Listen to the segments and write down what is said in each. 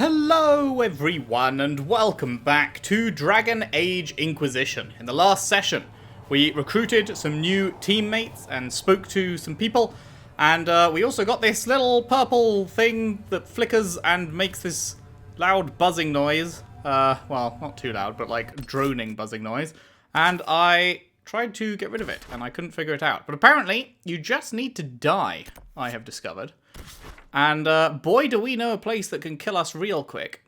Hello everyone and welcome back to Dragon Age Inquisition. In the last session we recruited some new teammates and spoke to some people, and we also got this little purple thing that flickers and makes this loud buzzing noise. Well, not too loud, but like droning buzzing noise. And I tried to get rid of it and I couldn't figure it out. But apparently you just need to die, I have discovered. And boy, do we know a place that can kill us real quick.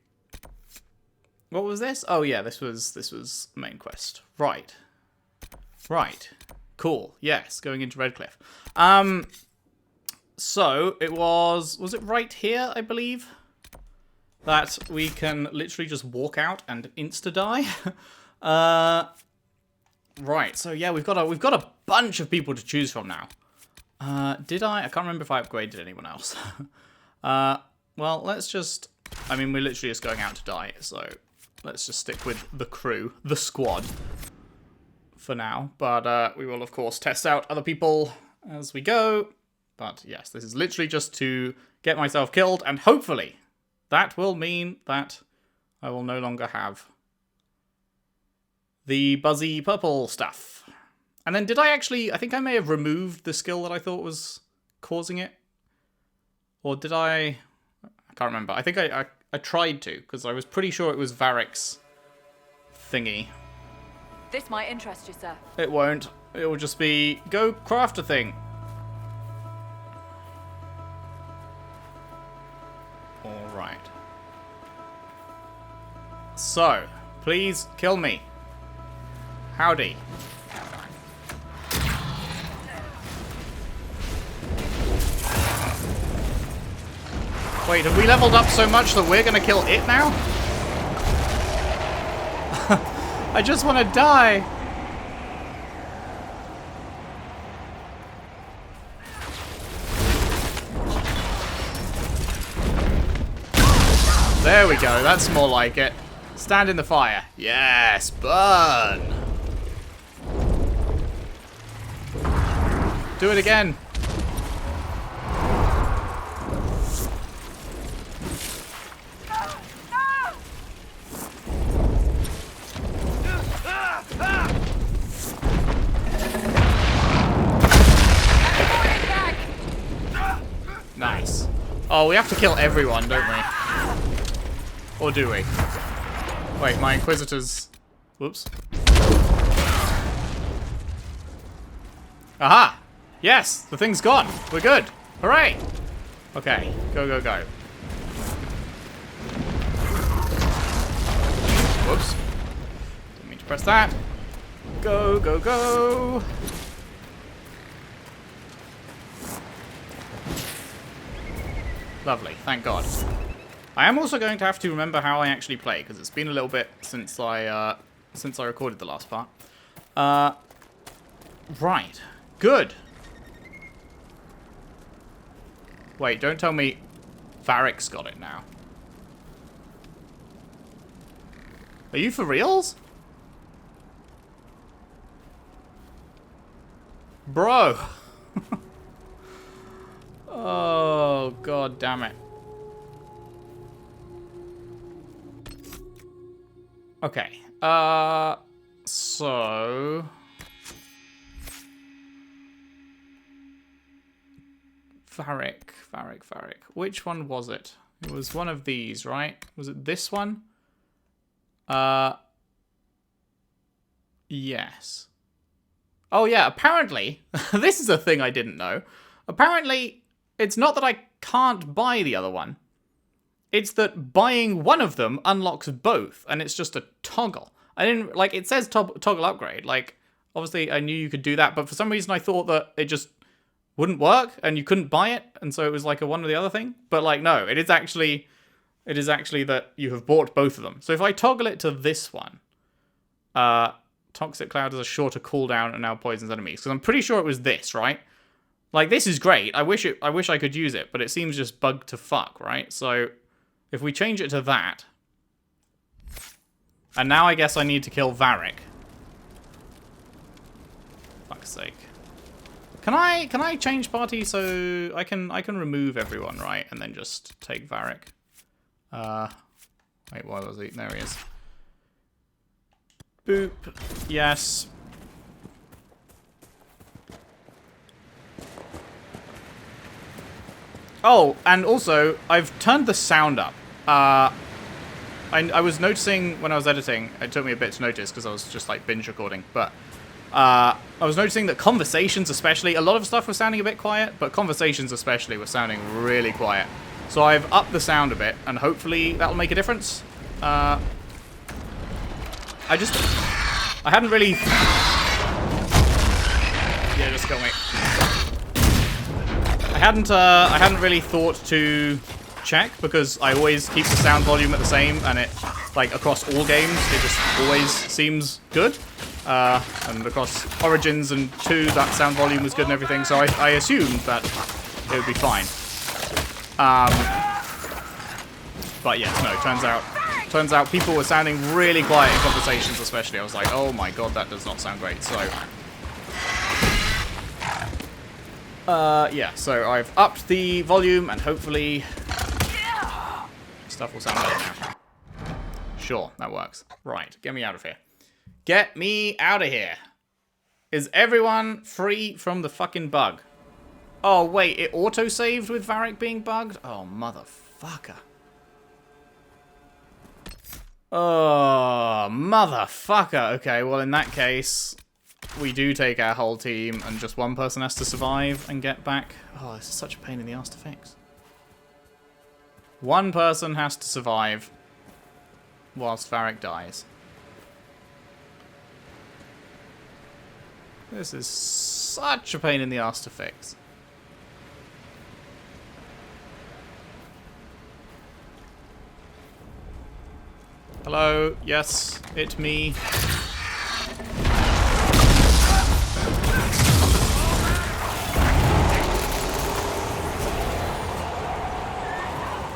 What was this? Oh yeah, this was main quest. Right. Right. Cool. Yes, going into Redcliffe. So it was it right here, I believe? That we can literally just walk out and insta-die. Right, so yeah, we've got a bunch of people to choose from now. Did I? I can't remember if I upgraded anyone else. Well, let's just... I mean, we're literally just going out to die, so let's just stick with the crew, the squad, for now. But we will, of course, test out other people as we go. But yes, this is literally just to get myself killed, and hopefully that will mean that I will no longer have the buzzy purple stuff. And then did I actually... I think I may have removed the skill that I thought was causing it. Or did I... I can't remember. I think I tried to, because I was pretty sure it was Varric's thingy. This might interest you, sir. It won't. It will just be, go craft a thing. Alright. So, please kill me. Howdy. Wait, have we leveled up so much that we're gonna kill it now? I just want to die. There we go, that's more like it. Stand in the fire. Yes, burn. Do it again. Nice. Oh, we have to kill everyone, don't we? Or do we? Wait, my Inquisitors... Whoops. Aha! Yes! The thing's gone! We're good! Hooray! Okay. Go, go, go. Whoops. Didn't mean to press that. Go, go, go! Lovely, thank God. I am also going to have to remember how I actually play, because it's been a little bit since I recorded the last part. Right. Good. Wait, don't tell me Varric's got it now. Are you for reals? Bro. Oh, God damn it. Okay. So... Varric. Which one was it? It was one of these, right? Was it this one? Yes. Oh, yeah, apparently... this is a thing I didn't know. Apparently... It's not that I can't buy the other one. It's that buying one of them unlocks both, and it's just a toggle. I didn't, like, it says toggle upgrade. Like, obviously I knew you could do that, but for some reason I thought that it just wouldn't work, and you couldn't buy it, and so it was like a one or the other thing. But, like, no, it is actually that you have bought both of them. So if I toggle it to this one, Toxic Cloud has a shorter cooldown and now poisons enemies. Because I'm pretty sure it was this, right? Like, this is great. I wish I could use it, but it seems just bugged to fuck, right? So, if we change it to that... And now I guess I need to kill Varric. Fuck's sake. Can I change party so I can remove everyone, right? And then just take Varric. Wait, why was he? There he is. Boop. Yes. Oh, and also, I've turned the sound up. I was noticing when I was editing, it took me a bit to notice because I was just like binge recording, but I was noticing that conversations especially, a lot of stuff was sounding a bit quiet, but conversations especially were sounding really quiet. So I've upped the sound a bit, and hopefully that'll make a difference. I hadn't really... Yeah, just kill me. I hadn't really thought to check, because I always keep the sound volume at the same, and it, like, across all games, it just always seems good. And across Origins and 2, that sound volume was good and everything, so I assumed that it would be fine. But yes, no, turns out people were sounding really quiet in conversations especially. I was like, oh my god, that does not sound great, so... yeah, so I've upped the volume, and hopefully... stuff will sound better now. Sure, that works. Right, get me out of here. Get me out of here. Is everyone free from the fucking bug? Oh, wait, it auto-saved with Varric being bugged? Oh, motherfucker. Oh, motherfucker. Okay, well, in that case, we do take our whole team, and just one person has to survive and get back. Oh, this is such a pain in the ass to fix. One person has to survive whilst Varric dies. This is such a pain in the ass to fix. Hello, yes, it's me.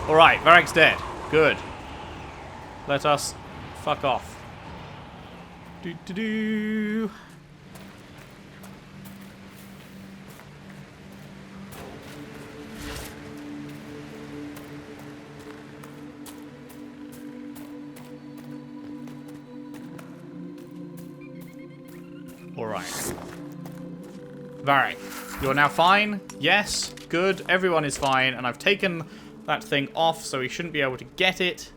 Alright, Varric's dead. Good. Let us fuck off. Do-do-do. Alright. Varric, you're now fine? Yes? Good. Everyone is fine. And I've taken that thing off, so he shouldn't be able to get it.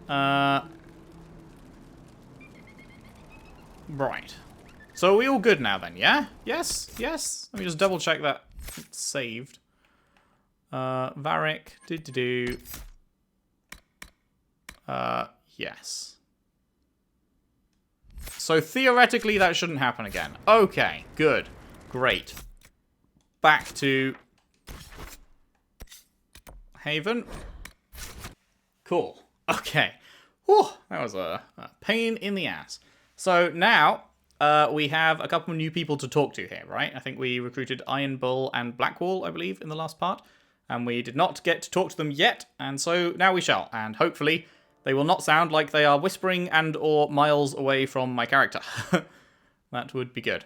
Right. So are we all good now then, yeah? Yes? Yes? Let me just double check that it's saved. Varric. Yes. So theoretically that shouldn't happen again. Okay, good. Great. Back to Haven. Cool. Okay. Whew, that was a pain in the ass. So now we have a couple of new people to talk to here, right? I think we recruited Iron Bull and Blackwall, I believe, in the last part. And we did not get to talk to them yet, and so now we shall. And hopefully they will not sound like they are whispering and or miles away from my character. That would be good.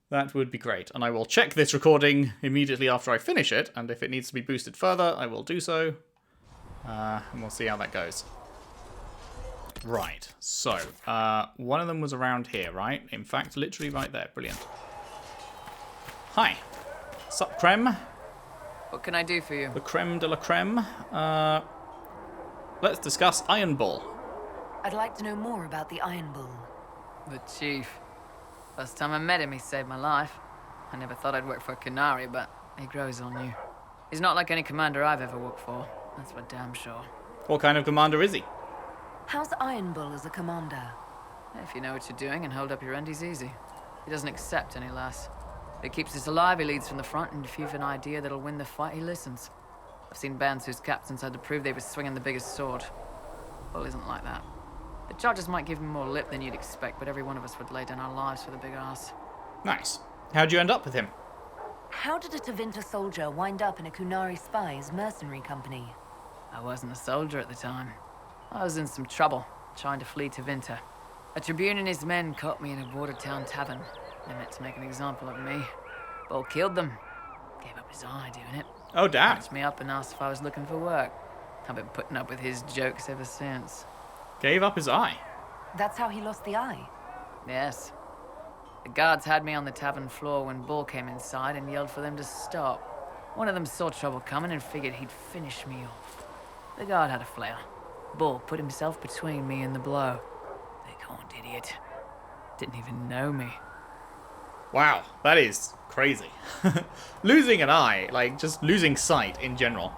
That would be great. And I will check this recording immediately after I finish it, and if it needs to be boosted further, I will do so. And we'll see how that goes. Right, so, one of them was around here, right? In fact, literally right there. Brilliant. Hi. Sup, creme? What can I do for you? The creme de la creme. Let's discuss Iron Bull. I'd like to know more about the Iron Bull. The chief. First time I met him, he saved my life. I never thought I'd work for a Canary, but he grows on you. He's not like any commander I've ever worked for. That's for damn sure. What kind of commander is he? How's Iron Bull as a commander? If you know what you're doing and hold up your end, he's easy. He doesn't accept any less. If he keeps us alive, he leads from the front, and if you've an idea that'll win the fight, he listens. I've seen bands whose captains had to prove they were swinging the biggest sword. Bull isn't like that. The charges might give him more lip than you'd expect, but every one of us would lay down our lives for the big ass. Nice. How'd you end up with him? How did a Tevinter soldier wind up in a Kunari spy's mercenary company? I wasn't a soldier at the time. I was in some trouble, trying to flee Tevinter. A Tribune and his men caught me in a border town tavern. They meant to make an example of me. Bull killed them. Gave up his eye doing it. Oh, damn. Patched me up and asked if I was looking for work. I've been putting up with his jokes ever since. Gave up his eye. That's how he lost the eye. Yes. The guards had me on the tavern floor when Bull came inside and yelled for them to stop. One of them saw trouble coming and figured he'd finish me off. The guard had a flare. Bull put himself between me and the blow. Big horned idiot. Didn't even know me. Wow, that is crazy. Losing an eye, like just losing sight in general.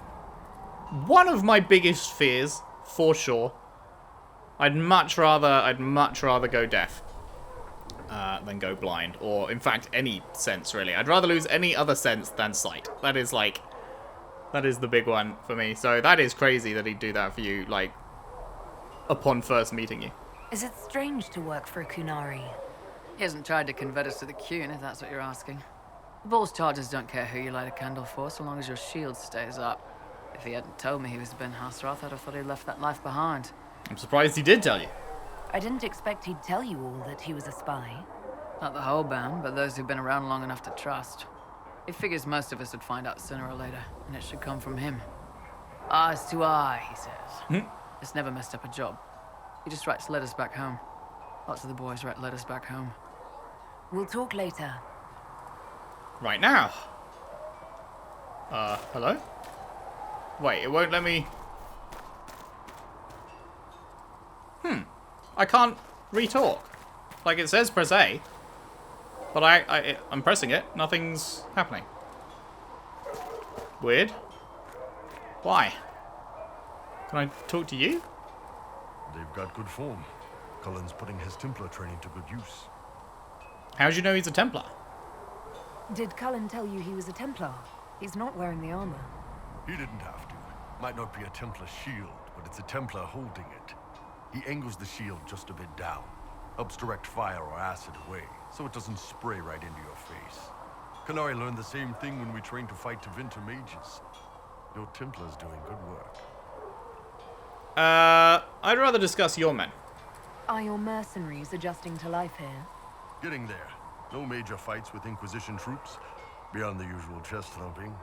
One of my biggest fears, for sure. I'd much rather go deaf than go blind, or in fact any sense really. I'd rather lose any other sense than sight. That is the big one for me. So that is crazy that he'd do that for you, like upon first meeting you. Is it strange to work for a Kunari? He hasn't tried to convert us to the Qun, if that's what you're asking. Bull's charges don't care who you light a candle for, so long as your shield stays up. If he hadn't told me he was Ben Hasrath, I'd have thought he'd left that life behind. I'm surprised he did tell you. I didn't expect he'd tell you all that he was a spy. Not the whole band, but those who've been around long enough to trust. He figures most of us would find out sooner or later, and it should come from him. Eyes to eye, he says. It's never messed up a job. He just writes letters back home. Lots of the boys write letters back home. We'll talk later. Right now. Hello? Wait, it won't let me... I can't re-talk. Like, it says press A. But I'm pressing it. Nothing's happening. Weird. Why? Can I talk to you? They've got good form. Cullen's putting his Templar training to good use. How'd you know he's a Templar? Did Cullen tell you he was a Templar? He's not wearing the armor. He didn't have to. Might not be a Templar shield, but it's a Templar holding it. He angles the shield just a bit down. Helps direct fire or acid away, so it doesn't spray right into your face. Kunari learned the same thing when we trained to fight Tevinter mages. Your Templar's doing good work. I'd rather discuss your men. Are your mercenaries adjusting to life here? Getting there. No major fights with Inquisition troops, beyond the usual chest thumping.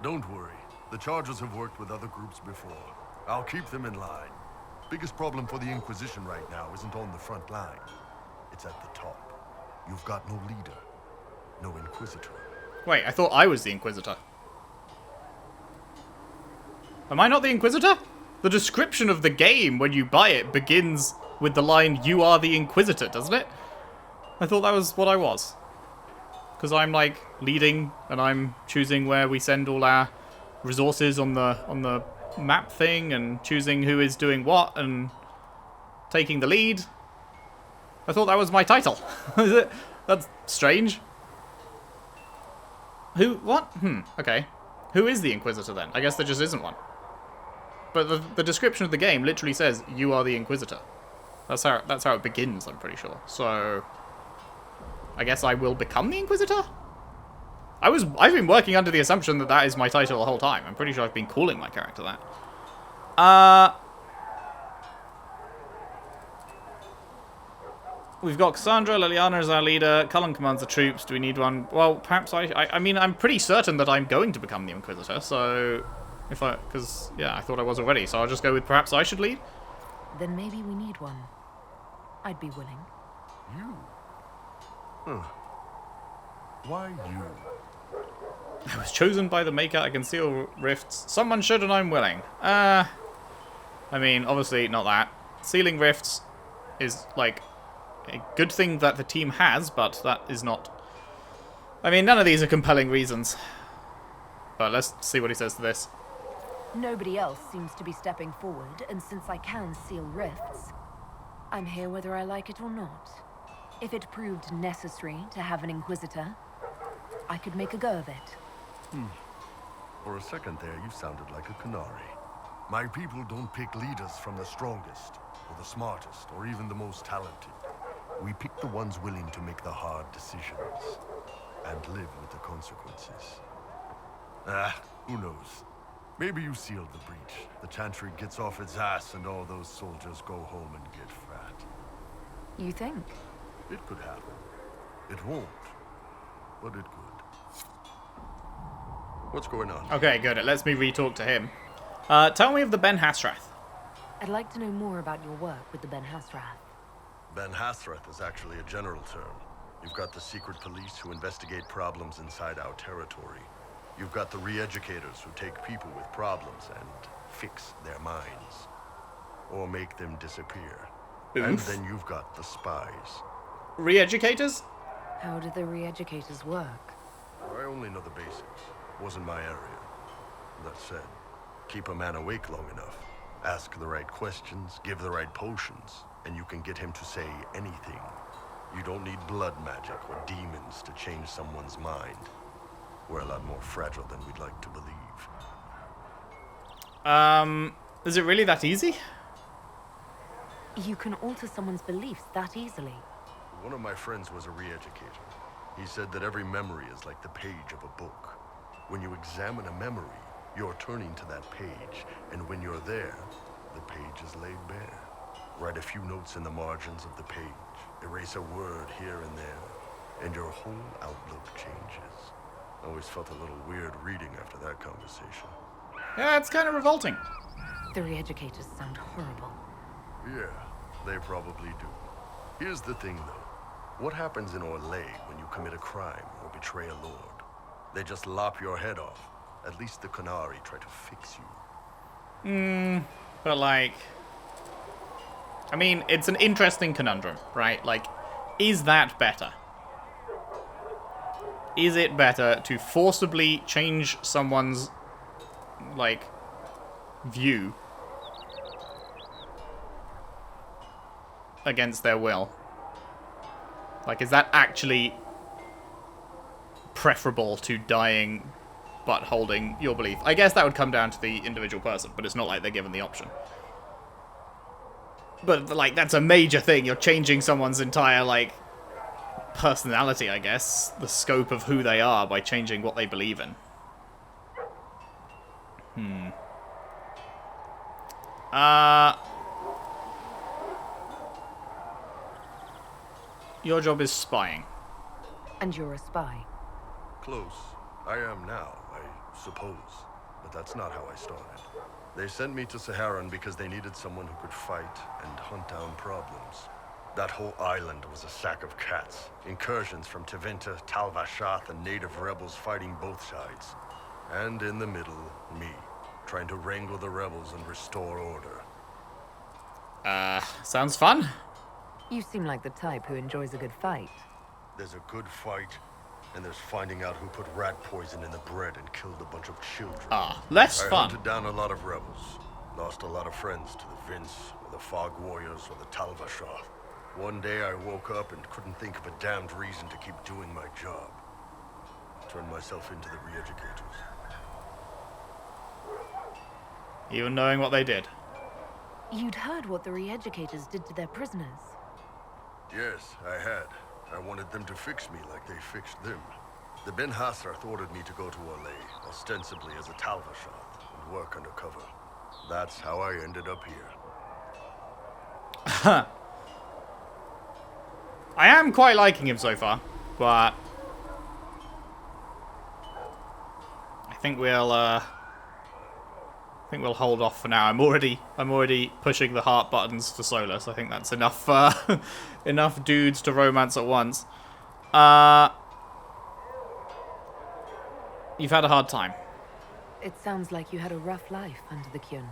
Don't worry. The Chargers have worked with other groups before. I'll keep them in line. Biggest problem for the Inquisition right now isn't on the front line. It's at the top. You've got no leader. No Inquisitor. Wait, I thought I was the Inquisitor. Am I not the Inquisitor? The description of the game when you buy it begins with the line, "You are the Inquisitor," doesn't it? I thought that was what I was. Because I'm, like, leading, and I'm choosing where we send all our resources on the map thing, and choosing who is doing what, and taking the lead. I thought that was my title. Is it? That's strange. Who? What? Okay. Who is the Inquisitor, then? I guess there just isn't one. But the description of the game literally says, "You are the Inquisitor." That's how it begins, I'm pretty sure. So I guess I will become the Inquisitor? I've been working under the assumption that that is my title the whole time. I'm pretty sure I've been calling my character that. We've got Cassandra, Liliana is our leader, Cullen commands the troops. Do we need one? Well, perhaps I mean, I'm pretty certain that I'm going to become the Inquisitor, so because yeah, I thought I was already, so I'll just go with perhaps I should lead. Then maybe we need one. I'd be willing. You? Huh. Why you? I was chosen by the Maker. I can seal rifts. Someone should, and I'm willing. I mean, obviously not that. Sealing rifts is like a good thing that the team has, but that is not. I mean, none of these are compelling reasons. But let's see what he says to this. Nobody else seems to be stepping forward, and since I can seal rifts, I'm here whether I like it or not. If it proved necessary to have an Inquisitor, I could make a go of it. For a second there, you sounded like a Kunari. My people don't pick leaders from the strongest, or the smartest, or even the most talented. We pick the ones willing to make the hard decisions, and live with the consequences. Who knows? Maybe you sealed the breach. The Chantry gets off its ass, and all those soldiers go home and get fat. You think? It could happen. It won't, but it could. What's going on? Okay, good. It lets me re-talk to him. Tell me of the Ben Hasrath. I'd like to know more about your work with the Ben Hasrath. Ben Hasrath is actually a general term. You've got the secret police who investigate problems inside our territory. You've got the re-educators who take people with problems and fix their minds. Or make them disappear. Oof. And then you've got the spies. Re-educators? How do the re-educators work? I only know the basics. Wasn't my area. That said, keep a man awake long enough. Ask the right questions, give the right potions, and you can get him to say anything. You don't need blood magic or demons to change someone's mind. We're a lot more fragile than we'd like to believe. Is it really that easy? You can alter someone's beliefs that easily. One of my friends was a re-educator. He said that every memory is like the page of a book. When you examine a memory, you're turning to that page, and when you're there, the page is laid bare. Write a few notes in the margins of the page, erase a word here and there, and your whole outlook changes. I always felt a little weird reading after that conversation. Yeah, it's kind of revolting. The re-educators sound horrible. Yeah, they probably do. Here's the thing, though. What happens in Orlais when you commit a crime or betray a lord? They just lop your head off. At least the Qunari try to fix you. But like... I mean, it's an interesting conundrum, right? Like, is that better? Is it better to forcibly change someone's, like, view against their will? Like, is that actually preferable to dying but holding your belief? I guess that would come down to the individual person, but it's not like they're given the option. But, like, that's a major thing. You're changing someone's entire, like, personality, I guess. The scope of who they are by changing what they believe in. Your job is spying. And you're a spy. Close. I am now, I suppose. But that's not how I started. They sent me to Saharan because they needed someone who could fight and hunt down problems. That whole island was a sack of cats. Incursions from Tevinter, Tal Vashath, and native rebels fighting both sides. And in the middle, me, trying to wrangle the rebels and restore order. Sounds fun. You seem like the type who enjoys a good fight. There's a good fight, and there's finding out who put rat poison in the bread and killed a bunch of children. Less I fun. hunted down a lot of rebels. Lost a lot of friends to the Vince, or the Fog Warriors, or the Tal Vashath. One day I woke up and couldn't think of a damned reason to keep doing my job. Turned myself into the re-educators. Even knowing what they did. You'd heard what the re-educators did to their prisoners. Yes, I had. I wanted them to fix me like they fixed them. The Ben Hasrath ordered me to go to Orlais, ostensibly as a Tal Vashath, and work undercover. That's how I ended up here. I am quite liking him so far, but I think we'll hold off for now. I'm already pushing the heart buttons for Solus. I think that's enough enough dudes to romance at once. You've had a hard time. It sounds like you had a rough life under the Qun.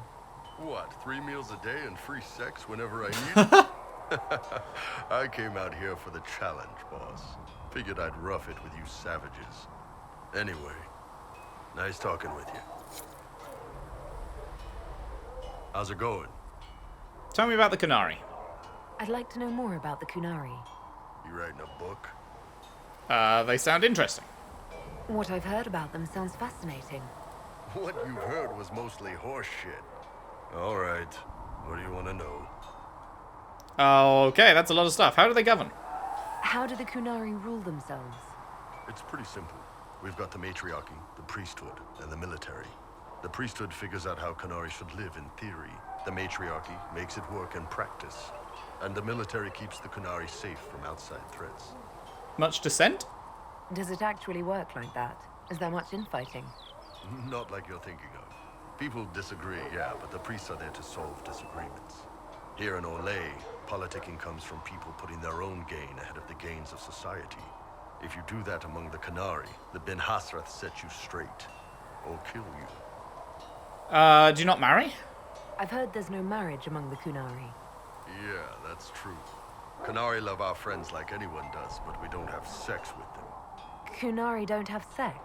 What, 3 meals a day and free sex whenever I need? I came out here for the challenge, boss. Figured I'd rough it with you savages. Anyway, nice talking with you. How's it going? Tell me about the Qunari. I'd like to know more about the Qunari. You writing a book? They sound interesting. What I've heard about them sounds fascinating. What you heard was mostly horse shit. All right, what do you want to know? Okay, that's a lot of stuff. How do they govern? How do the Qunari rule themselves? It's pretty simple. We've got the matriarchy, the priesthood, and the military. The priesthood figures out how Qunari should live in theory. The matriarchy makes it work in practice. And the military keeps the Qunari safe from outside threats. Much dissent? Does it actually work like that? Is there much infighting? Not like you're thinking of. People disagree, yeah, but the priests are there to solve disagreements. Here in Olay, politicking comes from people putting their own gain ahead of the gains of society. If you do that among the Qunari, the Ben Hasrath set you straight, or kill you. Do you not marry? I've heard there's no marriage among the Qunari. Yeah, that's true. Qunari love our friends like anyone does, but we don't have sex with them. Qunari don't have sex.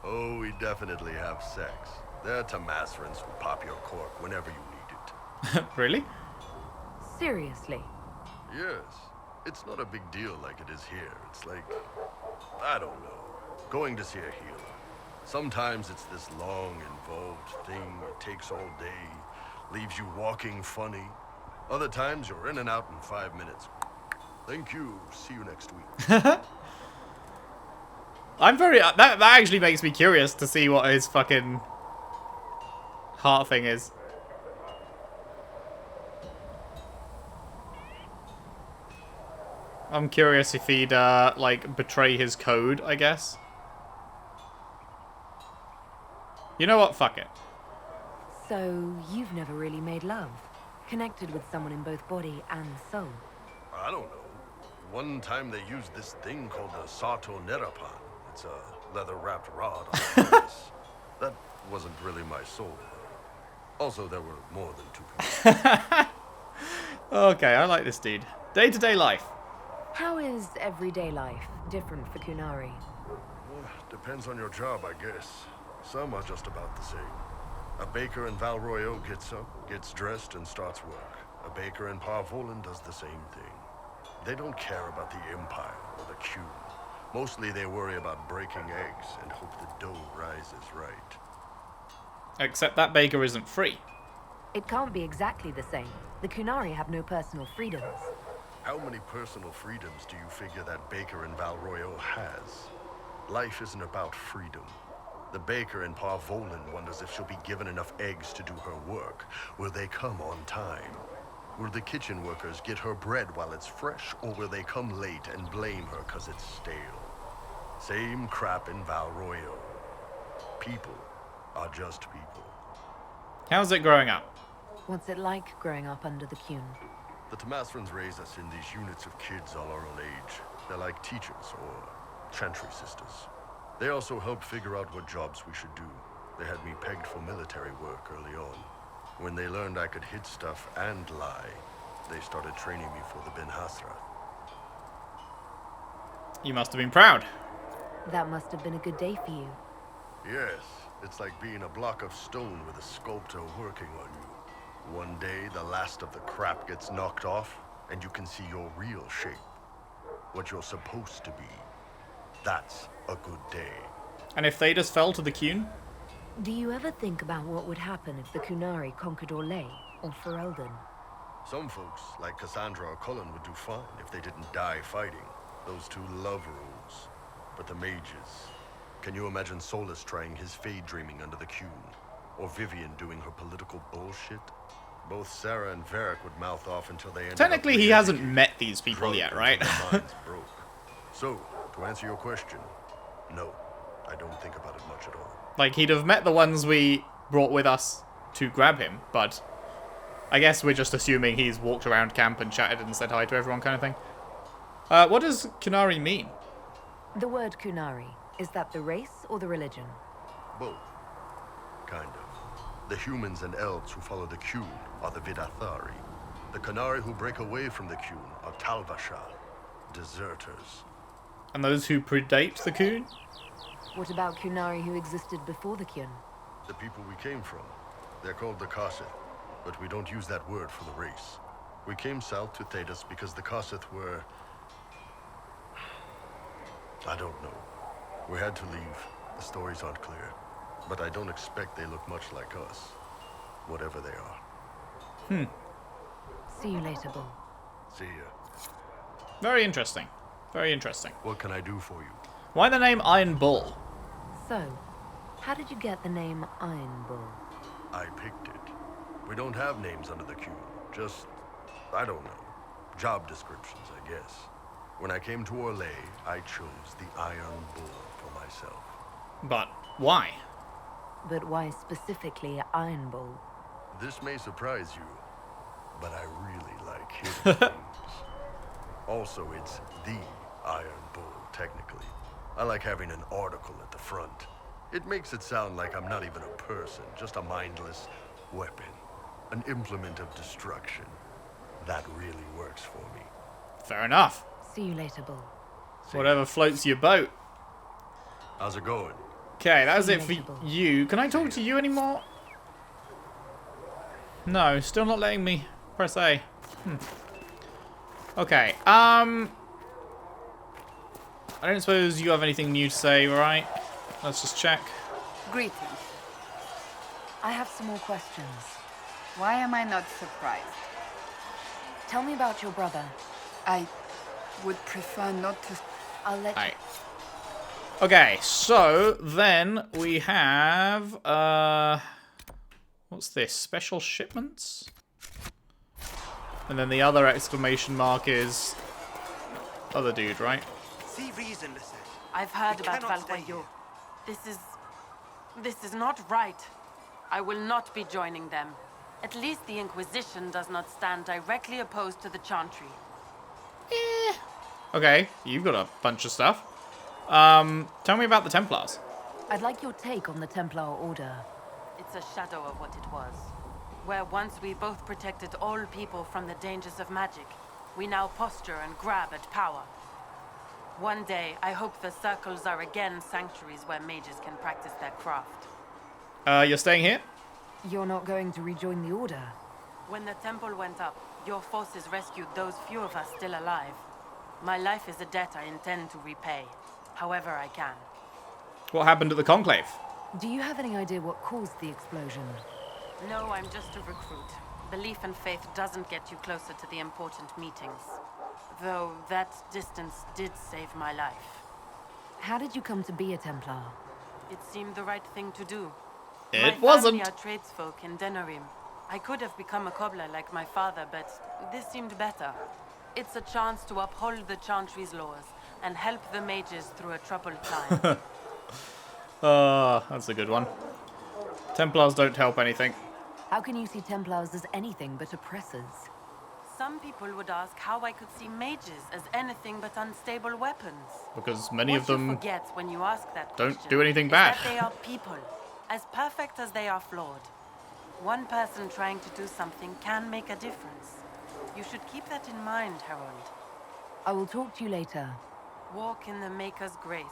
Oh, we definitely have sex. They're Tamasrans who pop your cork whenever you need it. Really? Seriously. Yes. It's not a big deal like it is here. It's like, I don't know, going to see a healer. Sometimes it's this long, involved thing. It takes all day, leaves you walking funny. Other times you're in and out in 5 minutes. Thank you. See you next week. I'm very... that actually makes me curious to see what his fucking heart thing is. I'm curious if he'd, like, betray his code, I guess. You know what? Fuck it. So, you've never really made love? Connected with someone in both body and soul? I don't know. One time they used this thing called the Sato Nerapan. It's a leather-wrapped rod on the penis. That wasn't really my soul. Also, there were more than 2 people. Okay, I like this dude. Day-to-day life. How is everyday life different for Qunari? Depends on your job, I guess. Some are just about the same. A baker in Valroyo gets up, gets dressed, and starts work. A baker in Parvolan does the same thing. They don't care about the Empire or the Q. Mostly they worry about breaking eggs and hope the dough rises right. Except that baker isn't free. It can't be exactly the same. The Qunari have no personal freedoms. How many personal freedoms do you figure that baker in Valroyo has? Life isn't about freedom. The baker in Parvolan wonders if she'll be given enough eggs to do her work. Will they come on time? Will the kitchen workers get her bread while it's fresh, or will they come late and blame her because it's stale? Same crap in Valroyo. People are just people. How's it growing up? What's it like growing up under the Qun? The Tamasrans raise us in these units of kids all our own age. They're like teachers or chantry sisters. They also help figure out what jobs we should do. They had me pegged for military work early on. When they learned I could hit stuff and lie, they started training me for the Ben Hasrath. You must have been proud. That must have been a good day for you. Yes, it's like being a block of stone with a sculptor working on you. One day, the last of the crap gets knocked off, and you can see your real shape. What you're supposed to be. That's a good day. And if Thedas fell to the Qun? Do you ever think about what would happen if the Qunari conquered Orlais or Ferelden? Some folks, like Cassandra or Cullen, would do fine if they didn't die fighting. Those two love rules. But the mages... Can you imagine Solus trying his fade dreaming under the Qun? Or Vivian doing her political bullshit? Both Sarah and Varric would mouth off until they ended Technically, up he hasn't re-educated, met these people drunk yet, until right? their minds broke. So, to answer your question, no, I don't think about it much at all. Like, he'd have met the ones we brought with us to grab him, but I guess we're just assuming he's walked around camp and chatted and said hi to everyone kind of thing. What does Qunari mean? The word Qunari, is that the race or the religion? Both. Kind of. The humans and elves who follow the Qun are the Vidathari. The Qunari who break away from the Qun are Talvasha, deserters. And those who predate the Qun? What about Qunari who existed before the Qun? The people we came from. They're called the Karsith, but we don't use that word for the race. We came south to Thedas because the Karsith were... I don't know. We had to leave. The stories aren't clear. But I don't expect they look much like us. Whatever they are. See you later, Bull. See ya. Very interesting. Very interesting. What can I do for you? Why the name Iron Bull? So, how did you get the name Iron Bull? I picked it. We don't have names under the Qun. Just, I don't know. Job descriptions, I guess. When I came to Orlais, I chose the Iron Bull for myself. But why? but why specifically Iron Bull? This may surprise you, but I really like hidden things. Also, it's the Iron Bull, technically. I like having an article at the front. It makes it sound like I'm not even a person, just a mindless weapon. An implement of destruction. That really works for me. Fair enough. See you later, Bull. Whatever floats your boat. How's it going? Okay, that was it for Relatable. you. Can I talk to you anymore? No, still not letting me press A. Okay, I don't suppose you have anything new to say, right? Let's just check. Greetings. I have some more questions. Why am I not surprised? Tell me about your brother. I would prefer not to... I'll let you... Right. Okay, so then we have what's this? Special shipments? And then the other exclamation mark is other dude, right? See reason, listen. I've heard We about cannot stay Blackwall. here. This is not right. I will not be joining them. At least the Inquisition does not stand directly opposed to the Chantry. Okay, you've got a bunch of stuff. Tell me about the Templars. I'd like your take on the Templar Order. It's a shadow of what it was. Where once we both protected all people from the dangers of magic, we now posture and grab at power. One day, I hope the circles are again sanctuaries where mages can practice their craft. You're staying here? You're not going to rejoin the Order? When the temple went up, your forces rescued those few of us still alive. My life is a debt I intend to repay, however I can. What happened at the Conclave? Do you have any idea what caused the explosion? No, I'm just a recruit. Belief and faith doesn't get you closer to the important meetings. Though that distance did save my life. How did you come to be a Templar? It seemed the right thing to do. It my wasn't. family are tradesfolk in Denerim. I could have become a cobbler like my father, but this seemed better. It's a chance to uphold the Chantry's laws and help the mages through a troubled time. That's a good one. Templars don't help anything. How can you see Templars as anything but oppressors? Some people would ask how I could see mages as anything but unstable weapons. Because many What of them you forget when you ask that don't question do anything is bad. that they are people, as perfect as they are flawed. One person trying to do something can make a difference. You should keep that in mind, Harold. I will talk to you later. Walk in the Maker's grace.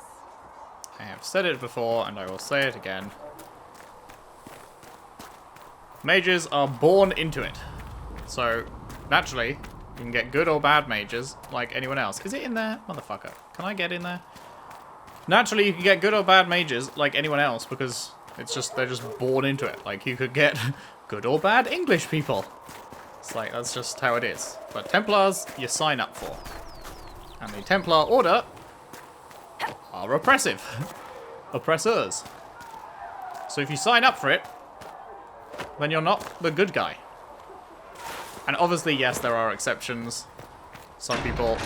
I have said it before, and I will say it again. Mages are born into it. So, naturally, you can get good or bad mages, like anyone else. Is it in there? Motherfucker. Can I get in there? Naturally, you can get good or bad mages, like anyone else, because it's just, they're just born into it. Like, you could get good or bad English people. It's like, that's just how it is. But Templars, you sign up for. And the Templar Order are oppressive. Oppressors. So if you sign up for it, then you're not the good guy. And obviously, yes, there are exceptions. Some people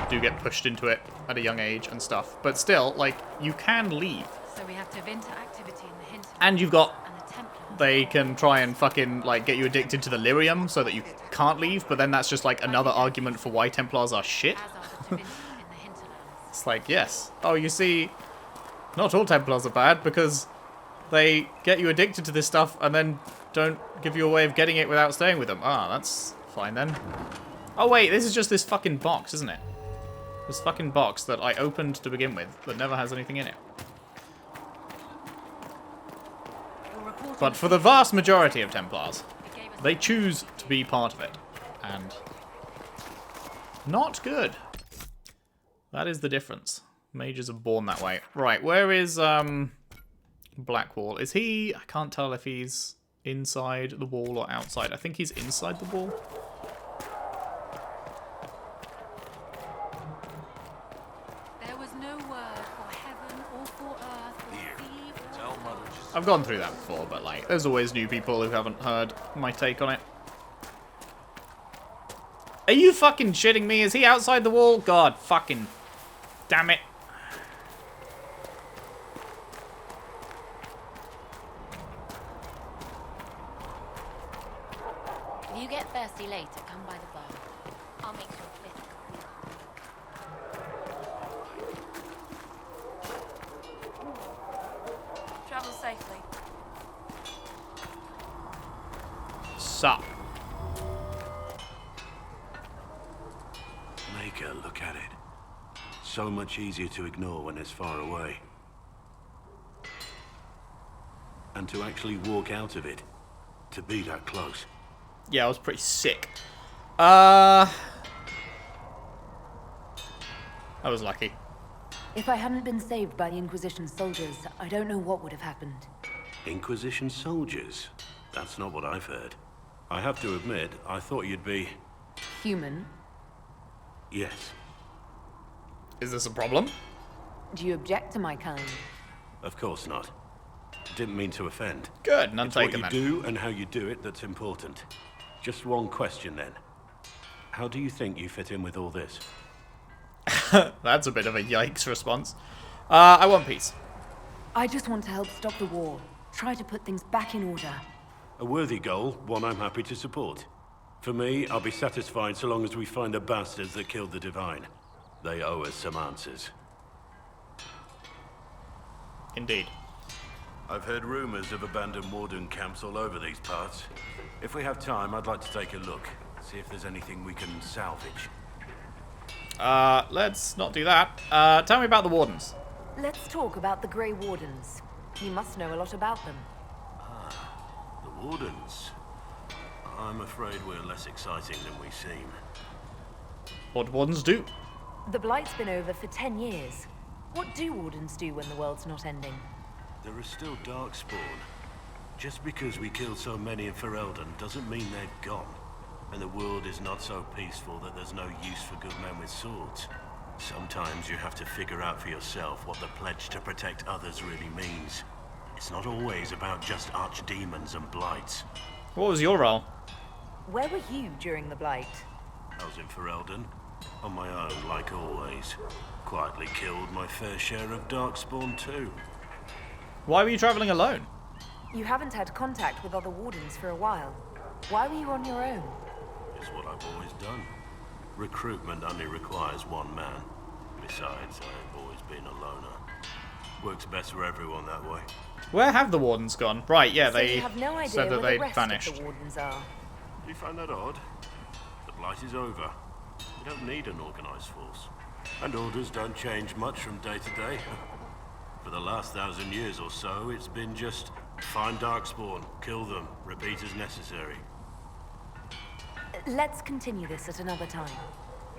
do get pushed into it at a young age and stuff. But still, like, you can leave. So we have to winter activity in the hinterland. And you've got... And the Templar. They can try and fucking, like, get you addicted to the lyrium so that you can't leave. But then that's just, like, another argument for why Templars are shit. As are the Divinity in the hinterlands. It's like, yes. Oh, you see, not all Templars are bad because they get you addicted to this stuff and then don't give you a way of getting it without staying with them. Ah, that's fine then. Oh, wait, this is just this fucking box, isn't it? This fucking box that I opened to begin with that never has anything in it. But for the vast majority of Templars, they choose to be part of it. And not good. That is the difference. Mages are born that way. Right, where is Blackwall? Is he... I can't tell if he's inside the wall or outside. I think he's inside the wall. There was no word for heaven or for earth or sea or Tell Mother just... I've gone through that before, but like, there's always new people who haven't heard my take on it. Are you fucking shitting me? Is he outside the wall? God fucking damn it. If you get thirsty later, come by the bar. I'll make sure a fifth. Travel safely. Sup. Make a look at it. So much easier to ignore when it's far away. And to actually walk out of it. To be that close. Yeah, I was pretty sick. I was lucky. If I hadn't been saved by the Inquisition soldiers, I don't know what would have happened. Inquisition soldiers? That's not what I've heard. I have to admit, I thought you'd be... Human? Yes. Is this a problem? Do you object to my kind? Of course not. Didn't mean to offend. Good, none It's what taken you then. do and how you do it that's important. Just one question then. How do you think you fit in with all this? That's a bit of a yikes response. I want peace. I just want to help stop the war. Try to put things back in order. A worthy goal, one I'm happy to support. For me, I'll be satisfied so long as we find the bastards that killed the Divine. They owe us some answers. Indeed. I've heard rumors of abandoned Warden camps all over these parts. If we have time, I'd like to take a look. See if there's anything we can salvage. Let's not do that. Tell me about the Wardens. Let's talk about the Grey Wardens. You must know a lot about them. The Wardens? I'm afraid we're less exciting than we seem. What do Wardens do? The Blight's been over for 10 years. What do Wardens do when the world's not ending? There is still Darkspawn. Just because we killed so many in Ferelden doesn't mean they're gone. And the world is not so peaceful that there's no use for good men with swords. Sometimes you have to figure out for yourself what the pledge to protect others really means. It's not always about just archdemons and blights. What was your role? Where were you during the Blight? I was in Ferelden, on my own like always. Quietly killed my fair share of Darkspawn too. Why were you traveling alone? You haven't had contact with other Wardens for a while. Why were you on your own? It's what I've always done. Recruitment only requires one man. Besides, I've always been a loner. Works best for everyone that way. Where have the Wardens gone? Right, yeah, So they you have no idea said that where the they'd rest vanished. of the Wardens are. Do you find that odd? The Blight is over. We don't need an organized force. And orders don't change much from day to day. For the last 1,000 years or so, it's been just find Darkspawn, kill them, repeat as necessary. Let's continue this at another time.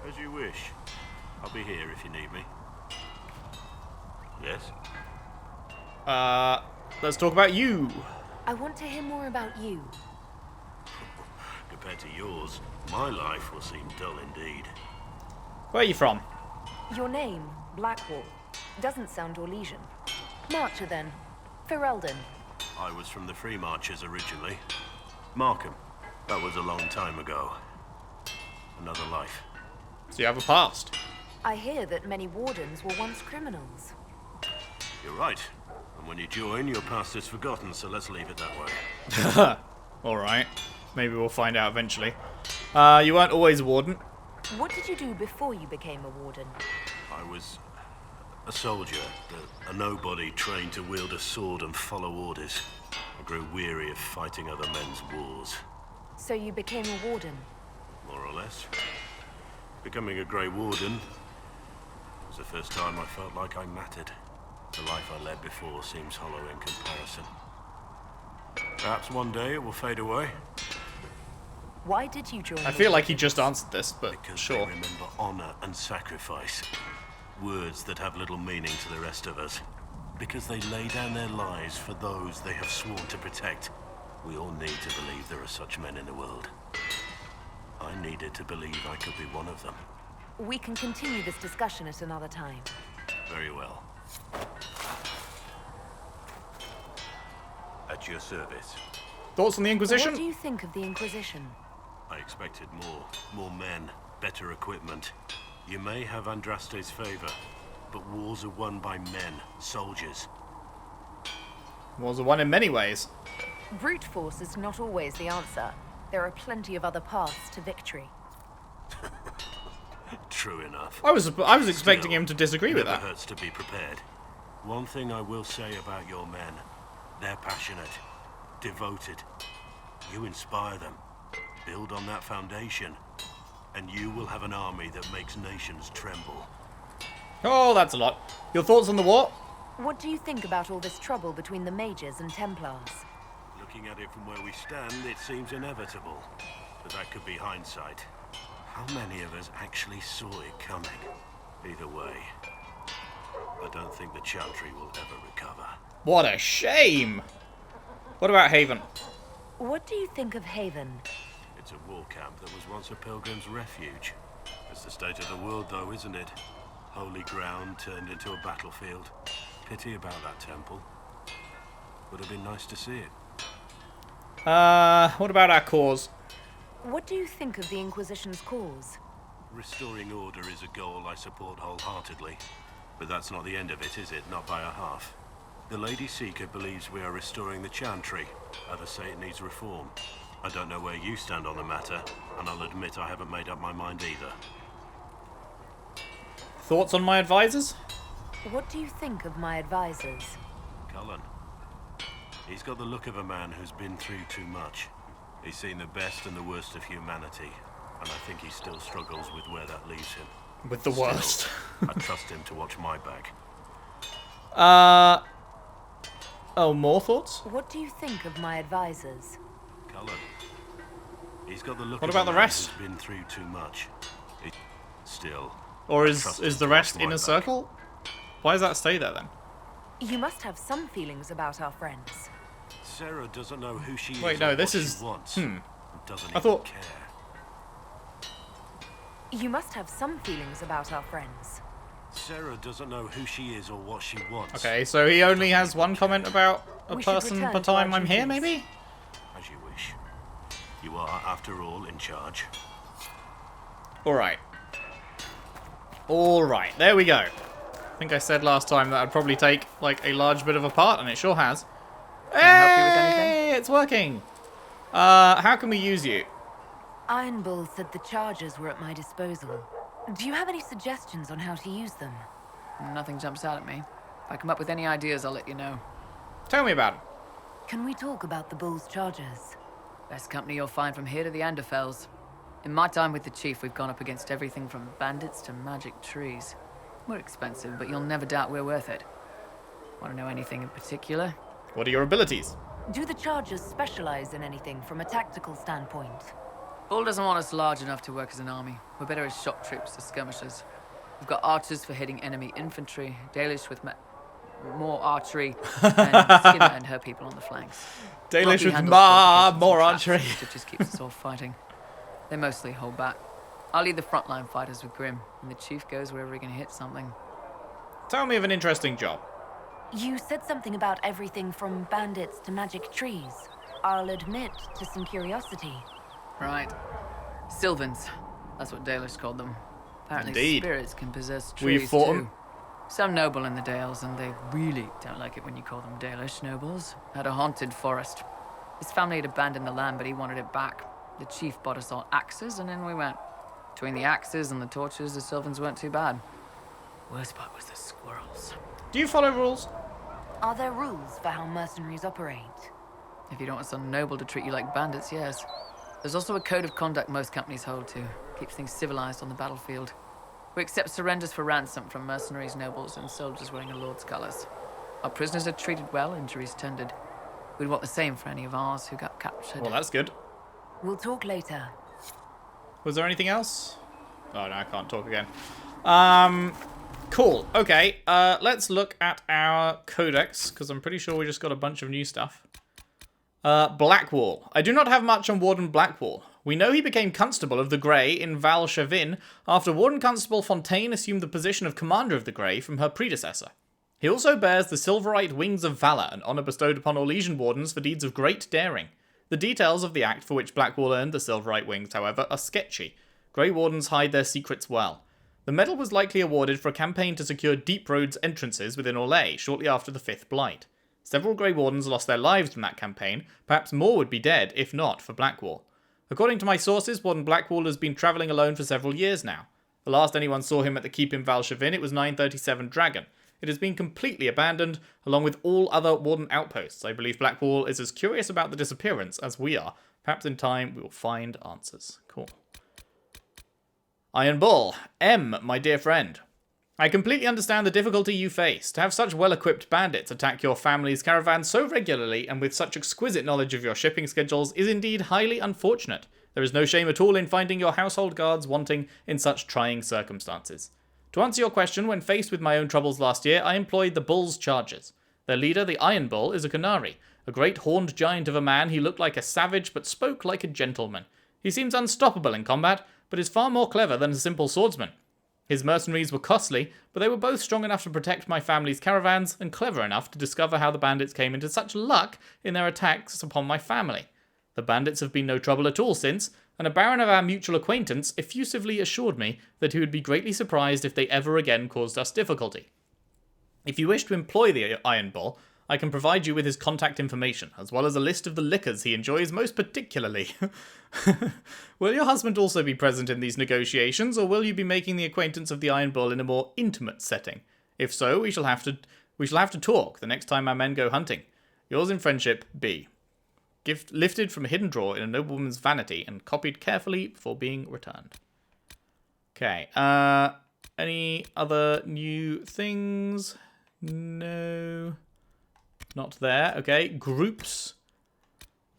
As you wish. I'll be here if you need me. Yes? Let's talk about you. I want to hear more about you. Compared to yours, my life will seem dull indeed. Where are you from? Your name, Blackwall, doesn't sound Orlesian. Marcher then. Ferelden. I was from the Free Marchers originally. Markham. That was a long time ago. Another life. So you have a past. I hear that many Wardens were once criminals. You're right. And when you join, your past is forgotten, so let's leave it that way. Alright. Maybe we'll find out eventually. You weren't always a Warden. What did you do before you became a Warden? I was a soldier, a nobody trained to wield a sword and follow orders. I grew weary of fighting other men's wars. So you became a Warden? More or less. Becoming a Grey Warden was the first time I felt like I mattered. The life I led before seems hollow in comparison. Perhaps one day it will fade away. Why did you join I the feel like he Wardens? just answered this, but Because sure. they remember honor and sacrifice. Words that have little meaning to the rest of us. Because they lay down their lives for those they have sworn to protect. We all need to believe there are such men in the world. I needed to believe I could be one of them. We can continue this discussion at another time. Very well. At your service. Thoughts on the Inquisition? What do you think of the Inquisition? I expected more men, better equipment. You may have Andraste's favor, but wars are won by men, soldiers. Was the one in many ways. Brute force is not always the answer. There are plenty of other paths to victory. True enough. I was expecting him to disagree with Never that. hurts to be prepared. One thing I will say about your men, they're passionate, devoted. You inspire them. Build on that foundation, and you will have an army that makes nations tremble. Oh, that's a lot. Your thoughts on the war? What do you think about all this trouble between the mages and Templars? Looking at it from where we stand, it seems inevitable. But that could be hindsight. How many of us actually saw it coming? Either way, I don't think the Chantry will ever recover. What a shame! What about Haven? What do you think of Haven? It's a war camp that was once a pilgrim's refuge. It's the state of the world, though, isn't it? Holy ground turned into a battlefield. Pity about that temple. Would have been nice to see it. What about our cause? What do you think of the Inquisition's cause? Restoring order is a goal I support wholeheartedly. But that's not the end of it, is it? Not by a half. The Lady Seeker believes we are restoring the Chantry. Others say it needs reform. I don't know where you stand on the matter, and I'll admit I haven't made up my mind either. Thoughts on my advisors? What do you think of my advisors? Cullen. He's got the look of a man who's been through too much. He's seen the best and the worst of humanity, and I think he still struggles with where that leaves him. With the worst. I trust him to watch my back. Oh, more thoughts? What do you think of my advisors? Cullen. He's got the look What of about a the man rest? who's been through too much. Still. Or I trust him is the to rest watch my inner back. circle? Why does that stay there then? You must have some feelings about our friends. Sarah doesn't know who she is. Wait, no, or this what is- She wants. And doesn't I even thought- care. You must have some feelings about our friends. Sarah doesn't know who she is or what she wants. Okay, so he only has one comment about a We should person return per to our time I'm here, duties. maybe? As you wish. You are, after all, in charge. Alright. Alright, there we go. I think I said last time that I'd probably take, like, a large bit of a part, and it sure has. Can I help you with anything? Hey, it's working! How can we use you? Iron Bull said the charges were at my disposal. Do you have any suggestions on how to use them? Nothing jumps out at me. If I come up with any ideas, I'll let you know. Tell me about it. Can we talk about the Bull's charges? Best company you'll find from here to the Anderfells. In my time with the Chief, we've gone up against everything from bandits to magic trees. We're expensive, but you'll never doubt we're worth it. Want to know anything in particular? What are your abilities? Do the charges specialize in anything from a tactical standpoint? Bull doesn't want us large enough to work as an army. We're better as shock troops or skirmishers. We've got archers for hitting enemy infantry, Dalish with more archery, and Skinner and her people on the flanks. Dalish Rocky with handles more fortifications and traps, archery. It just keeps us all fighting. They mostly hold back. I'll lead the frontline fighters with Grim, and the Chief goes wherever he can hit something. Tell me of an interesting job. You said something about everything from bandits to magic trees. I'll admit to some curiosity. Right. Sylvans. That's what Dalish called them. Apparently Indeed. spirits can possess Will you trees fought too. 'em? Some noble in the Dales, and they really don't like it when you call them Dalish nobles, had a haunted forest. His family had abandoned the land, but he wanted it back. The Chief bought us all axes, and in we went. Between the axes and the torches, the Sylvans weren't too bad. Worst part was the squirrels. Do you follow rules? Are there rules for how mercenaries operate? If you don't want some noble to treat you like bandits, yes. There's also a code of conduct most companies hold to. Keeps things civilized on the battlefield. We accept surrenders for ransom from mercenaries, nobles, and soldiers wearing a lord's colors. Our prisoners are treated well, injuries tended. We'd want the same for any of ours who got captured. Well, that's good. We'll talk later. Was there anything else? Oh, no, I can't talk again. Cool. Okay, let's look at our codex, because I'm pretty sure we just got a bunch of new stuff. Blackwall. I do not have much on Warden Blackwall. We know he became Constable of the Grey in Val Chavin after Warden Constable Fontaine assumed the position of Commander of the Grey from her predecessor. He also bears the Silverite Wings of Valor, an honour bestowed upon Orlesian Wardens for deeds of great daring. The details of the act for which Blackwall earned the Silverite Wings, however, are sketchy. Grey Wardens hide their secrets well. The medal was likely awarded for a campaign to secure deep roads entrances within Orlais shortly after the Fifth Blight. Several Grey Wardens lost their lives in that campaign, perhaps more would be dead if not for Blackwall. According to my sources, Warden Blackwall has been travelling alone for several years now. The last anyone saw him at the keep in Valshavin, it was 937 Dragon. It has been completely abandoned, along with all other Warden outposts. I believe Blackwall is as curious about the disappearance as we are. Perhaps in time we will find answers. Cool. Iron Bull. M, my dear friend. I completely understand the difficulty you face. To have such well-equipped bandits attack your family's caravan so regularly and with such exquisite knowledge of your shipping schedules is indeed highly unfortunate. There is no shame at all in finding your household guards wanting in such trying circumstances. To answer your question, when faced with my own troubles last year, I employed the Bull's charges. Their leader, the Iron Bull, is a Canary. A great horned giant of a man, he looked like a savage but spoke like a gentleman. He seems unstoppable in combat, but is far more clever than a simple swordsman. His mercenaries were costly, but they were both strong enough to protect my family's caravans and clever enough to discover how the bandits came into such luck in their attacks upon my family. The bandits have been no trouble at all since, and a baron of our mutual acquaintance effusively assured me that he would be greatly surprised if they ever again caused us difficulty. If you wish to employ the Iron Bull, I can provide you with his contact information, as well as a list of the liquors he enjoys most particularly. Will your husband also be present in these negotiations, or will you be making the acquaintance of the Iron Bull in a more intimate setting? If so, we shall have to talk the next time our men go hunting. Yours in friendship, B. Gift lifted from a hidden drawer in a nobleman's vanity and copied carefully before being returned. Okay, any other new things? No. Not there. Okay, groups.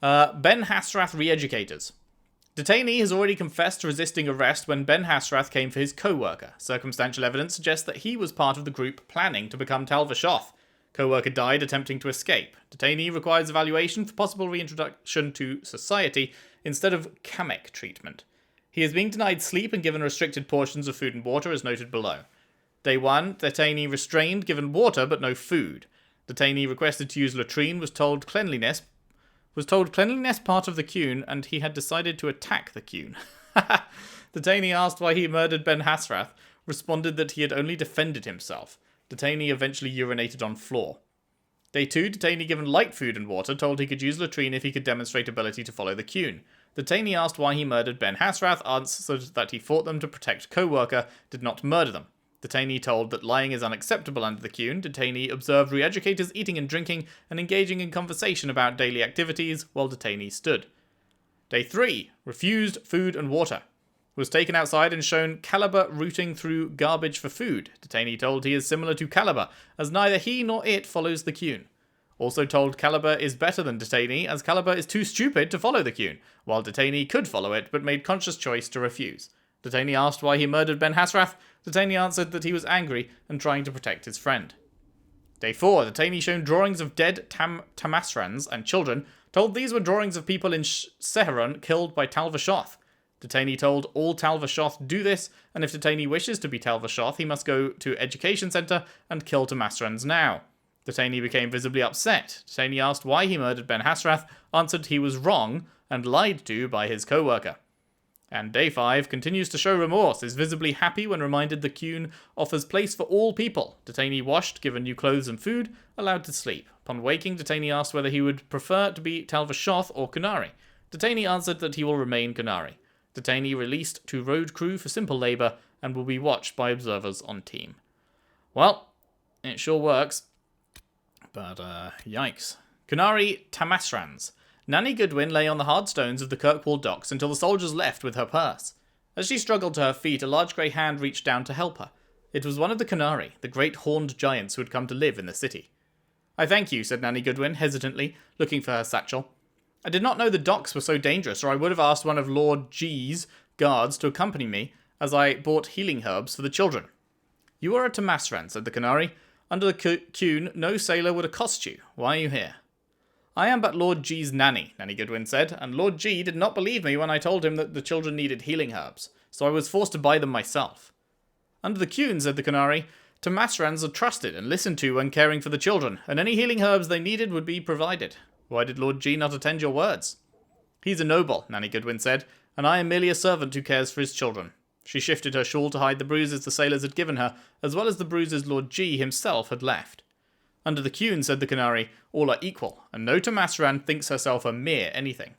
Ben Hasrath re-educators. Detainee has already confessed to resisting arrest when Ben Hasrath came for his co-worker. Circumstantial evidence suggests that he was part of the group planning to become Talvashoth. Co-worker died attempting to escape. Detainee requires evaluation for possible reintroduction to society instead of Kamek treatment. He is being denied sleep and given restricted portions of food and water as noted below. Day 1, detainee restrained, given water but no food. Detainee requested to use latrine, was told cleanliness part of the queue, and he had decided to attack the queue. Detainee asked why he murdered Ben Hasrath, responded that he had only defended himself. Detainee eventually urinated on floor. Day 2, detainee given light food and water, told he could use latrine if he could demonstrate ability to follow the queue. Detainee asked why he murdered Ben Hasrath, answered that he fought them to protect co-worker, did not murder them. Detainee told that lying is unacceptable under the queue. Detainee observed re-educators eating and drinking and engaging in conversation about daily activities while detainee stood. Day 3, refused food and water. Was taken outside and shown Caliber rooting through garbage for food. Detainee told he is similar to Caliber, as neither he nor it follows the queue. Also told Caliber is better than Detainee, as Caliber is too stupid to follow the queue, while Detainee could follow it, but made conscious choice to refuse. Detainee asked why he murdered Ben Hasrath. Detainee answered that he was angry and trying to protect his friend. Day 4, Detainee shown drawings of dead Tamasrans and children, told these were drawings of people in Seheron killed by Talvashoth. Detainee told all Talvashoth do this, and if Detainee wishes to be Talvashoth, he must go to Education Center and kill Tamasrans now. Detainee became visibly upset. Detainee asked why he murdered Ben Hasrath, answered he was wrong and lied to by his co-worker. And Day 5 continues to show remorse, is visibly happy when reminded the queue offers place for all people. Detainee washed, given new clothes and food, allowed to sleep. Upon waking, Detainee asked whether he would prefer to be Talvashoth or Canary. Detainee answered that he will remain Canary. Detainee released to road crew for simple labour and will be watched by observers on team. Well, it sure works. But, yikes. Canary Tamasrans. Nanny Goodwin lay on the hard stones of the Kirkwall docks until the soldiers left with her purse. As she struggled to her feet, a large grey hand reached down to help her. It was one of the Canary, the great horned giants who had come to live in the city. I thank you, said Nanny Goodwin, hesitantly, looking for her satchel. I did not know the docks were so dangerous, or I would have asked one of Lord G's guards to accompany me, as I bought healing herbs for the children. You are a Tamasran, said the Canary. Under the queue, no sailor would accost you. Why are you here? I am but Lord G's nanny, Nanny Goodwin said, and Lord G did not believe me when I told him that the children needed healing herbs, so I was forced to buy them myself. Under the queue, said the Canary, Tamasrans are trusted and listened to when caring for the children, and any healing herbs they needed would be provided. Why did Lord G not attend your words? He's a noble, Nanny Goodwin said, and I am merely a servant who cares for his children. She shifted her shawl to hide the bruises the sailors had given her, as well as the bruises Lord G himself had left. Under the queue, said the Canary, all are equal, and no Tamasran thinks herself a mere anything.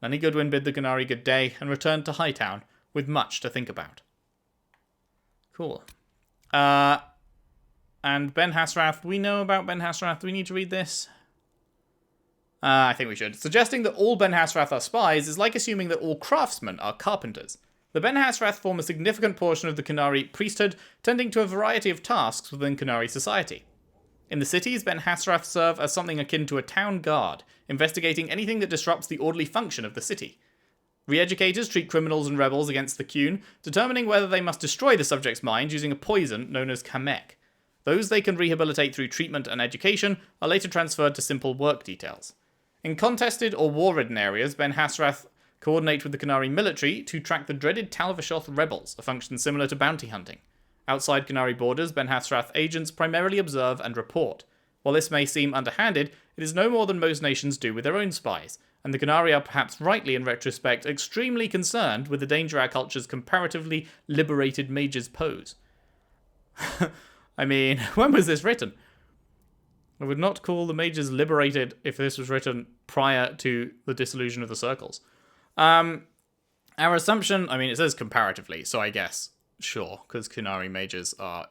Lenny Goodwin bid the Qunari good day and returned to Hightown with much to think about. Cool. And Ben Hasrath, we know about Ben Hasrath. Do we need to read this? I think we should. Suggesting that all Ben Hasrath are spies is like assuming that all craftsmen are carpenters. The Ben Hasrath form a significant portion of the Qunari priesthood, tending to a variety of tasks within Qunari society. In the cities, Ben Hasrath serve as something akin to a town guard, investigating anything that disrupts the orderly function of the city. Re-educators treat criminals and rebels against the Qun, determining whether they must destroy the subject's mind using a poison known as kamek. Those they can rehabilitate through treatment and education are later transferred to simple work details. In contested or war-ridden areas, Ben Hasrath coordinate with the Qunari military to track the dreaded Talvashoth rebels, a function similar to bounty hunting. Outside Qunari borders, Ben Hasrath agents primarily observe and report. While this may seem underhanded, it is no more than most nations do with their own spies, and the Qunari are perhaps rightly in retrospect extremely concerned with the danger our culture's comparatively liberated mages pose. I mean, when was this written? I would not call the mages liberated if this was written prior to the dissolution of the circles. Our assumption, I mean, it says comparatively, so I guess, sure, because Qunari mages are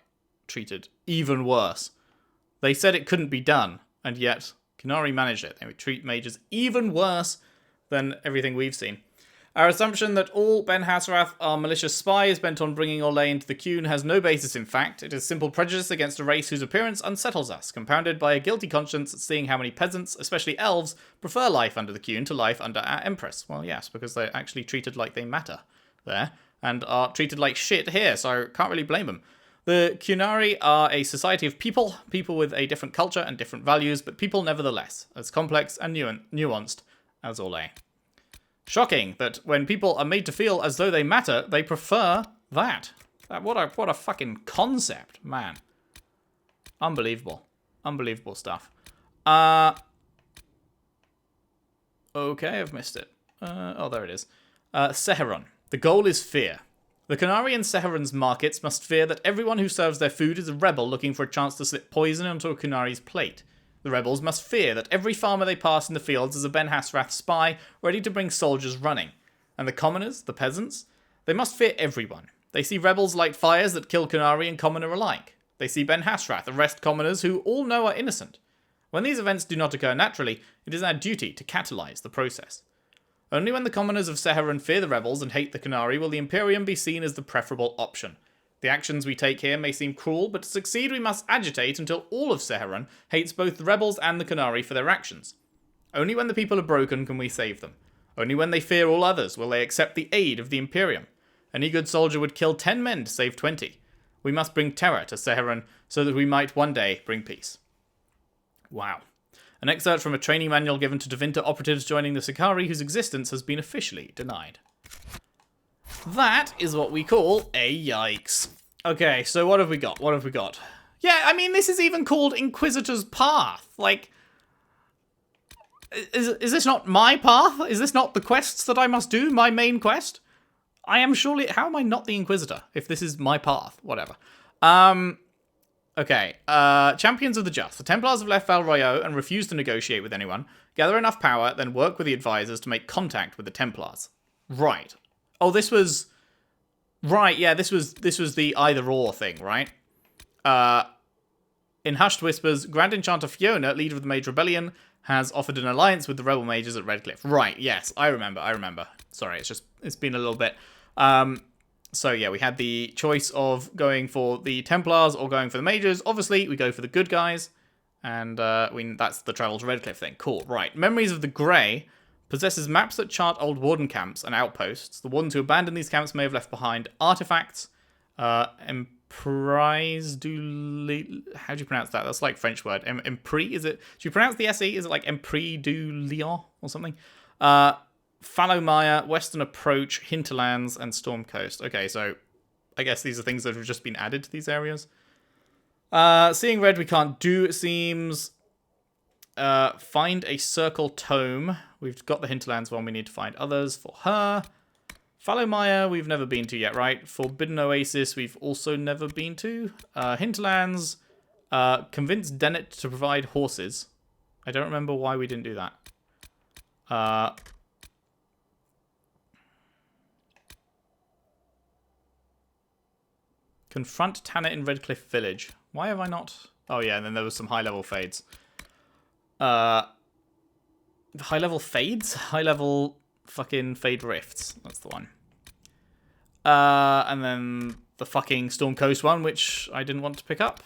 treated even worse. They said it couldn't be done, and yet Qunari managed it. They would treat mages even worse than everything we've seen. Our assumption that all Ben Hasrath are malicious spies bent on bringing Orlais into the Qun has no basis in fact. It is simple prejudice against a race whose appearance unsettles us, compounded by a guilty conscience at seeing how many peasants, especially elves, prefer life under the Qun to life under our Empress. Well, yes, because they're actually treated like they matter there, and are treated like shit here, so can't really blame them. The Qunari are a society of people with a different culture and different values, but people nevertheless, as complex and nuanced as Orlais. Shocking that when people are made to feel as though they matter, they prefer that. What a fucking concept, man. Unbelievable. Unbelievable stuff. Okay, I've missed it. Oh, there it is. Seheron. The goal is fear. The Qunari in Seheron's markets must fear that everyone who serves their food is a rebel looking for a chance to slip poison onto a Qunari's plate. The rebels must fear that every farmer they pass in the fields is a Ben Hasrath spy ready to bring soldiers running. And the commoners, the peasants, they must fear everyone. They see rebels light fires that kill Qunari and commoner alike. They see Ben Hasrath arrest commoners who all know are innocent. When these events do not occur naturally, it is our duty to catalyse the process. Only when the commoners of Seheron fear the rebels and hate the Qunari will the Imperium be seen as the preferable option. The actions we take here may seem cruel, but to succeed we must agitate until all of Seheron hates both the rebels and the Qunari for their actions. Only when the people are broken can we save them. Only when they fear all others will they accept the aid of the Imperium. Any good soldier would kill 10 men to save 20. We must bring terror to Seheron so that we might one day bring peace. Wow. An excerpt from a training manual given to Devinter operatives joining the Sicarii whose existence has been officially denied. That is what we call a yikes. Okay, so what have we got? What have we got? Yeah, I mean, this is even called Inquisitor's Path. Like, is this not my path? Is this not the quests that I must do? My main quest? I am surely... How am I not the Inquisitor if this is my path? Whatever. Okay. Champions of the Just. The Templars have left Val Royeaux and refused to negotiate with anyone. Gather enough power, then work with the advisors to make contact with the Templars. Right. Oh, this was... Right, yeah, this was the either-or thing, right? In Hushed Whispers, Grand Enchanter Fiona, leader of the Mage Rebellion, has offered an alliance with the rebel mages at Redcliffe. Right, yes, I remember. Sorry, it's been a little bit. So yeah, we had the choice of going for the Templars or going for the mages. Obviously, we go for the good guys, and that's the travel to Redcliffe thing. Cool, right. Memories of the Grey possesses maps that chart old Warden camps and outposts. The Wardens who abandoned these camps may have left behind artifacts, emprise du... How do you pronounce that? That's like French word. Empris, is it? Do you pronounce the SE? Is it like Empris du Lion or something? Fallowmire, Western Approach, Hinterlands, and Storm Coast. Okay, so I guess these are things that have just been added to these areas. Seeing Red we can't do, it seems. Find a Circle Tome. We've got the Hinterlands one. We need to find others for her. Fallowmire, we've never been to yet, right? Forbidden Oasis, we've also never been to. Hinterlands, convince Dennett to provide horses. I don't remember why we didn't do that. Confront Tanner in Redcliffe Village. Why have I not... Oh, yeah, and then there was some high-level fades. High-level fades? High-level fucking fade rifts. That's the one. And then the fucking Storm Coast one, which I didn't want to pick up.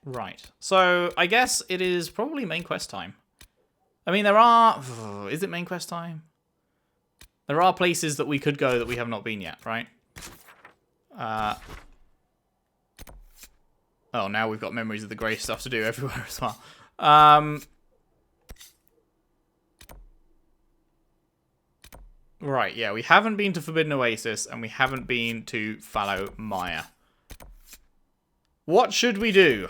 Right. So, I guess it is probably main quest time. I mean, there are... Is it main quest time? There are places that we could go that we have not been yet, right? Oh, now we've got Memories of the Grey stuff to do everywhere as well. Right, yeah, we haven't been to Forbidden Oasis, and we haven't been to Fallow Mire. What should we do?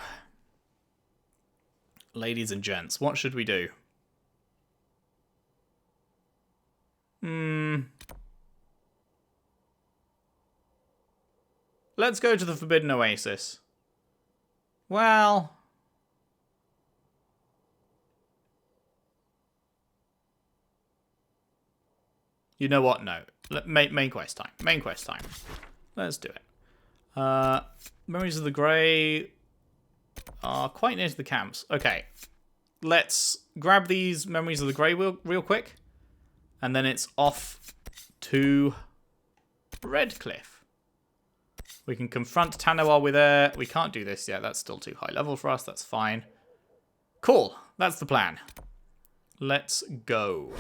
Ladies and gents, what should we do? Let's go to the Forbidden Oasis. Well... You know what? No. Main quest time. Main quest time. Let's do it. Memories of the Grey are quite near to the camps. Okay. Let's grab these Memories of the Grey real quick. And then it's off to Redcliffe. We can confront Tanner while we're there. We can't do this yet. That's still too high level for us. That's fine. Cool. That's the plan. Let's go.